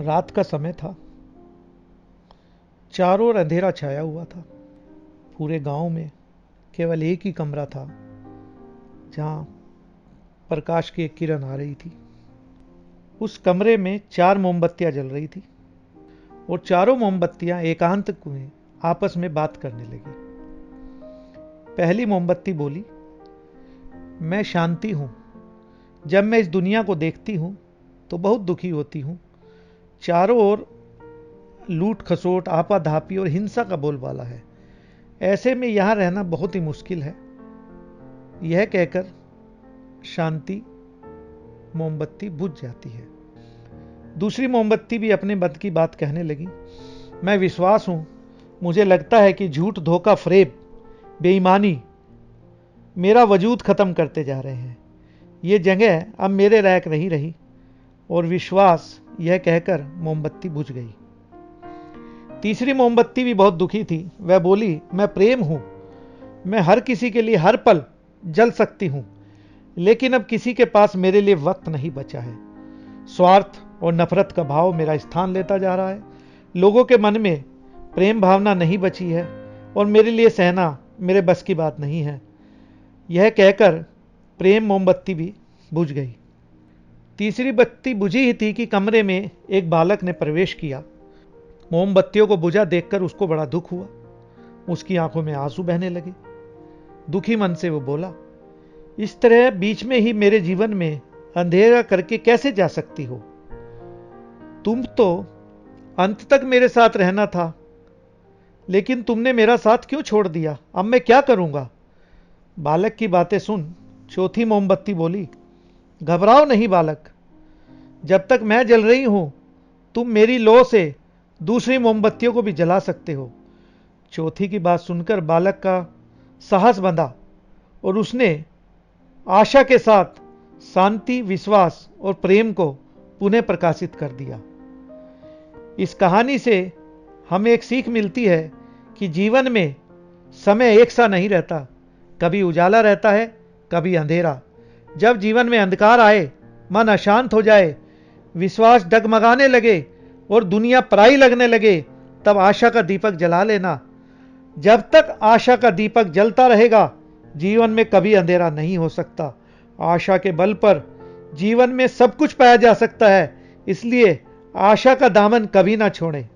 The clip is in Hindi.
रात का समय था। चारों ओर अंधेरा छाया हुआ था। पूरे गांव में केवल एक ही कमरा था जहां प्रकाश की एक किरण आ रही थी। उस कमरे में 4 मोमबत्तियां जल रही थी और चारों मोमबत्तियां एकांत में आपस में बात करने लगी। पहली मोमबत्ती बोली, मैं शांति हूं। जब मैं इस दुनिया को देखती हूं तो बहुत दुखी होती हूं। चारों ओर लूट खसोट, आपाधापी और हिंसा का बोलबाला है। ऐसे में यहां रहना बहुत ही मुश्किल है। यह कहकर शांति मोमबत्ती बुझ जाती है। दूसरी मोमबत्ती भी अपने मन की बात कहने लगी, मैं विश्वास हूं। मुझे लगता है कि झूठ, धोखा, फरेब, बेईमानी मेरा वजूद खत्म करते जा रहे हैं। ये जगह अब मेरे लायक नहीं रही। और विश्वास, यह कहकर मोमबत्ती बुझ गई। तीसरी मोमबत्ती भी बहुत दुखी थी। वह बोली, मैं प्रेम हूं। मैं हर किसी के लिए हर पल जल सकती हूं, लेकिन अब किसी के पास मेरे लिए वक्त नहीं बचा है। स्वार्थ और नफरत का भाव मेरा स्थान लेता जा रहा है। लोगों के मन में प्रेम भावना नहीं बची है और मेरे लिए सहना मेरे बस की बात नहीं है। यह कहकर प्रेम मोमबत्ती भी बुझ गई। तीसरी बत्ती बुझी ही थी कि कमरे में एक बालक ने प्रवेश किया। मोमबत्तियों को बुझा देखकर उसको बड़ा दुख हुआ। उसकी आंखों में आंसू बहने लगे। दुखी मन से वो बोला, इस तरह बीच में ही मेरे जीवन में अंधेरा करके कैसे जा सकती हो? तुम तो अंत तक मेरे साथ रहना था, लेकिन तुमने मेरा साथ क्यों छोड़ दिया? अब मैं क्या करूंगा? बालक की बातें सुन चौथी मोमबत्ती बोली, घबराओ नहीं बालक। जब तक मैं जल रही हूं, तुम मेरी लौ से दूसरी मोमबत्तियों को भी जला सकते हो। चौथी की बात सुनकर बालक का साहस बंधा और उसने आशा के साथ शांति, विश्वास और प्रेम को पुनः प्रकाशित कर दिया। इस कहानी से हमें एक सीख मिलती है कि जीवन में समय एक सा नहीं रहता। कभी उजाला रहता है, कभी अंधेरा। जब जीवन में अंधकार आए, मन अशांत हो जाए, विश्वास डगमगाने लगे और दुनिया पराई लगने लगे, तब आशा का दीपक जला लेना। जब तक आशा का दीपक जलता रहेगा, जीवन में कभी अंधेरा नहीं हो सकता। आशा के बल पर जीवन में सब कुछ पाया जा सकता है। इसलिए आशा का दामन कभी ना छोड़ें।